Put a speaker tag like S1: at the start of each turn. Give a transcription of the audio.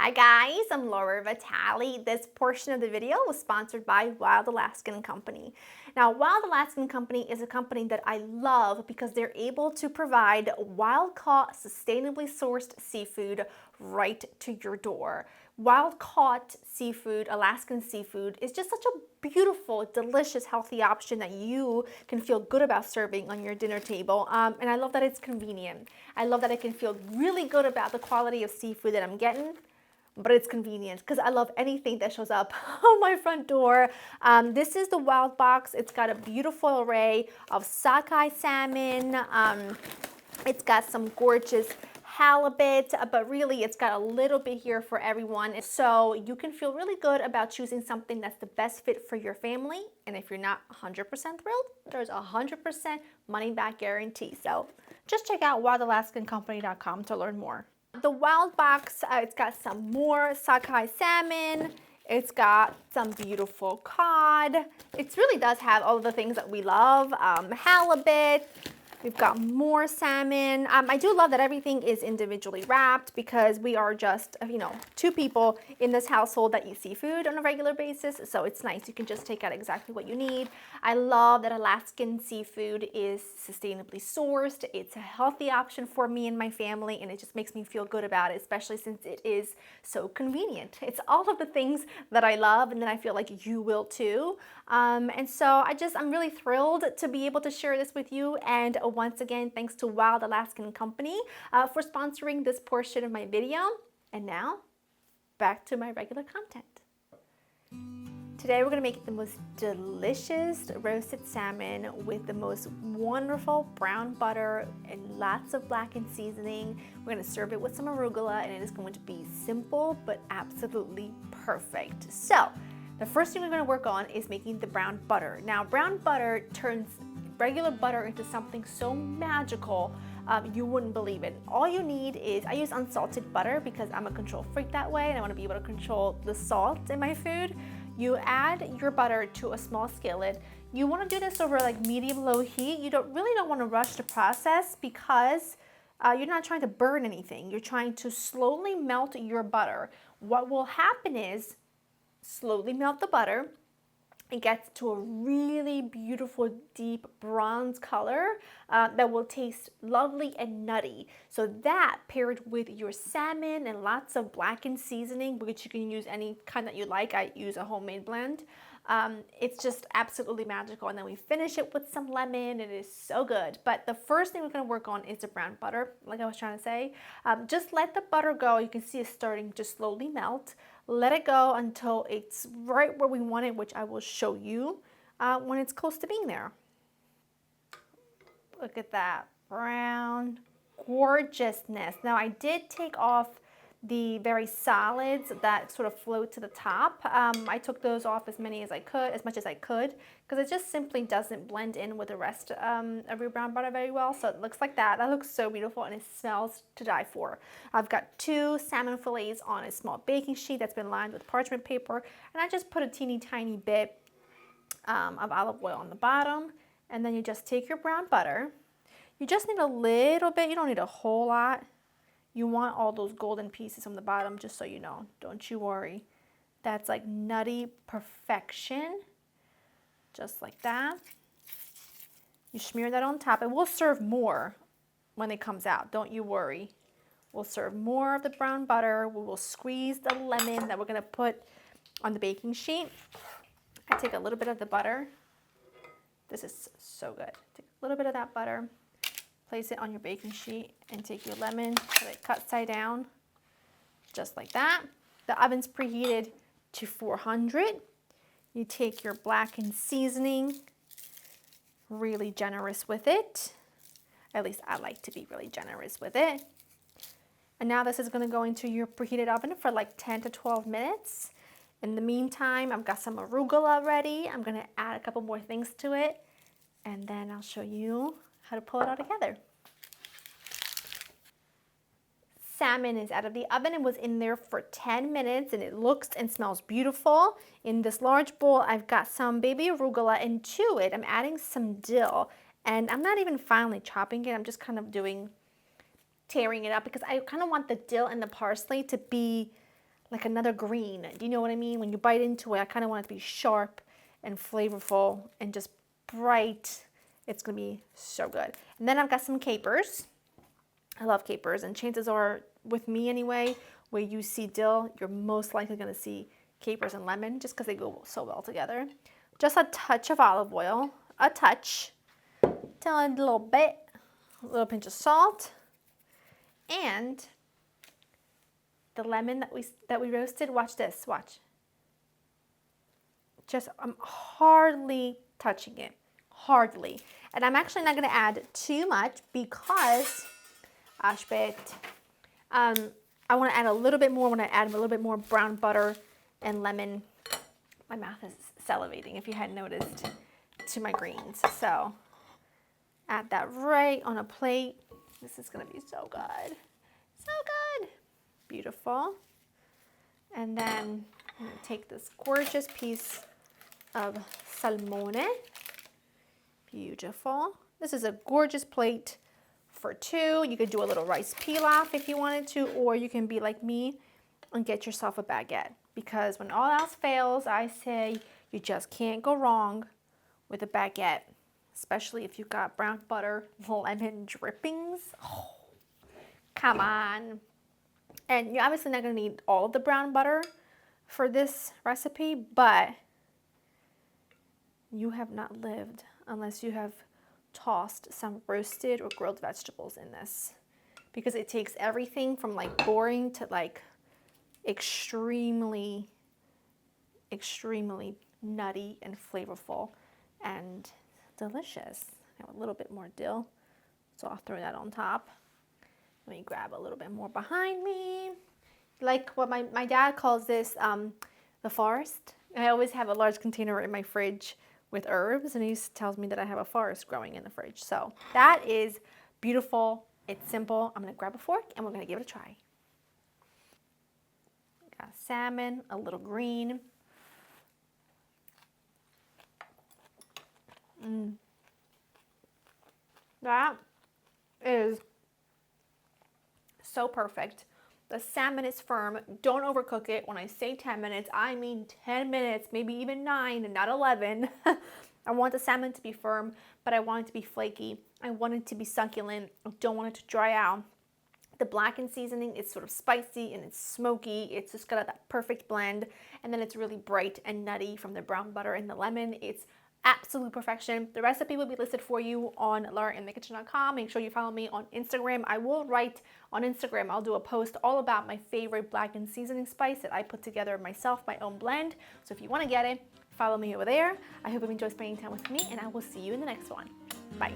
S1: Hi guys, I'm Laura Vitale. This portion of the video was sponsored by Wild Alaskan Company. Now, Wild Alaskan Company is a company that I love because they're able to provide wild-caught, sustainably sourced seafood right to your door. Wild-caught seafood, Alaskan seafood, is just such a beautiful, delicious, healthy option that you can feel good about serving on your dinner table. And I love that it's convenient. I love that I can feel really good about the quality of seafood that I'm getting, but it's convenient because I love anything that shows up on my front door. This is the Wild Box. It's got a beautiful array of sockeye salmon. It's got some gorgeous halibut, but really it's got a little bit here for everyone. So you can feel really good about choosing something that's the best fit for your family. And if you're not 100% thrilled, there's a 100% money back guarantee. So just check out wildalaskancompany.com to learn more. The Wild Box, it's got some more sockeye salmon. It's got some beautiful cod. It really does have all of the things that we love. Halibut. We've got more salmon. I do love that everything is individually wrapped because we are just, two people in this household that eat seafood on a regular basis. So it's nice. You can just take out exactly what you need. I love that Alaskan seafood is sustainably sourced. It's a healthy option for me and my family, and it just makes me feel good about it, especially since it is so convenient. It's all of the things that I love, and then I feel like you will too. And so I'm really thrilled to be able to share this with you. And once again, thanks to Wild Alaskan Company for sponsoring this portion of my video. And now, back to my regular content. Today we're going to make the most delicious roasted salmon with the most wonderful brown butter and lots of blackened seasoning. We're going to serve it with some arugula, and it is going to be simple but absolutely perfect. So, the first thing we're going to work on is making the brown butter. Now, brown butter turns regular butter into something so magical, you wouldn't believe it. All you need is, I use unsalted butter because I'm a control freak that way and I want to be able to control the salt in my food. You add your butter to a small skillet. You want to do this over like medium-low heat. You really don't want to rush the process because you're not trying to burn anything. You're trying to slowly melt your butter. What will happen is, slowly melt the butter. It gets to a really beautiful deep bronze color that will taste lovely and nutty. So that paired with your salmon and lots of blackened seasoning, which you can use any kind that you like. I use a homemade blend. It's just absolutely magical. And then we finish it with some lemon. It is so good. But the first thing we're going to work on is the brown butter, like I was trying to say. Just let the butter go. You can see it's starting to slowly melt. Let it go until it's right where we want it, which I will show you when it's close to being there. Look at that brown gorgeousness. Now I did take off the very solids that sort of float to the top. I took those off as much as I could, because it just simply doesn't blend in with the rest of your brown butter very well. So it looks like that. That looks so beautiful, and it smells to die for. I've got 2 salmon fillets on a small baking sheet that's been lined with parchment paper, and I just put a teeny tiny bit of olive oil on the bottom, and then you just take your brown butter. You just need a little bit. You don't need a whole lot. You want all those golden pieces on the bottom, just so you know. Don't you worry. That's like nutty perfection. Just like that. You smear that on top, and we'll serve more when it comes out. Don't you worry. We'll serve more of the brown butter. We will squeeze the lemon that we're going to put on the baking sheet. I take a little bit of the butter. This is so good. Take a little bit of that butter. Place it on your baking sheet and take your lemon, let it cut side down, just like that. The oven's preheated to 400. You take your blackened seasoning, really generous with it. At least I like to be really generous with it. And now this is going to go into your preheated oven for like 10 to 12 minutes. In the meantime, I've got some arugula ready. I'm going to add a couple more things to it, and then I'll show you how to pull it all together. Salmon is out of the oven and was in there for 10 minutes, and it looks and smells beautiful. In this large bowl, I've got some baby arugula, and to it, I'm adding some dill. And I'm not even finely chopping it. I'm just kind of tearing it up because I kind of want the dill and the parsley to be like another green. Do you know what I mean? When you bite into it, I kind of want it to be sharp and flavorful and just bright. It's gonna be so good. And then I've got some capers. I love capers, and chances are, with me anyway, where you see dill, you're most likely gonna see capers and lemon just because they go so well together. Just a touch of olive oil, a touch, tell it a little bit, a little pinch of salt, and the lemon that we roasted. Watch this, watch. Just I'm hardly touching it, hardly. And I'm actually not gonna add too much because Ashbet, I wanna add a little bit more. I wanna add a little bit more brown butter and lemon. My mouth is salivating if you hadn't noticed, to my greens. So add that right on a plate. This is gonna be so good, so good. Beautiful. And then I'm gonna take this gorgeous piece of salmone. Beautiful. This is a gorgeous plate for two. You could do a little rice pilaf if you wanted to, or you can be like me and get yourself a baguette. Because when all else fails, I say you just can't go wrong with a baguette, especially if you've got brown butter, lemon drippings. Oh, come on. And you're obviously not gonna need all of the brown butter for this recipe, but you have not lived unless you have tossed some roasted or grilled vegetables in this, because it takes everything from like boring to like extremely nutty and flavorful and delicious. I have a little bit more dill, so I'll throw that on top. Let me grab a little bit more behind me. Like what my dad calls this, the forest. I always have a large container in my fridge with herbs, and he tells me that I have a forest growing in the fridge. So that is beautiful. It's simple. I'm gonna grab a fork and we're gonna give it a try. Got salmon, a little green. That is so perfect. The salmon is firm. Don't overcook it. When I say 10 minutes, I mean 10 minutes, maybe even 9 and not 11. I want the salmon to be firm, but I want it to be flaky. I want it to be succulent. I don't want it to dry out. The blackened seasoning is sort of spicy and it's smoky. It's just got that perfect blend. And then it's really bright and nutty from the brown butter and the lemon. It's absolute perfection. The recipe will be listed for you on laurainthekitchen.com. Make sure you follow me on Instagram. I will write on Instagram. I'll do a post all about my favorite blackened seasoning spice that I put together myself, my own blend. So if you want to get it, follow me over there. I hope you enjoy spending time with me, and I will see you in the next one. Bye.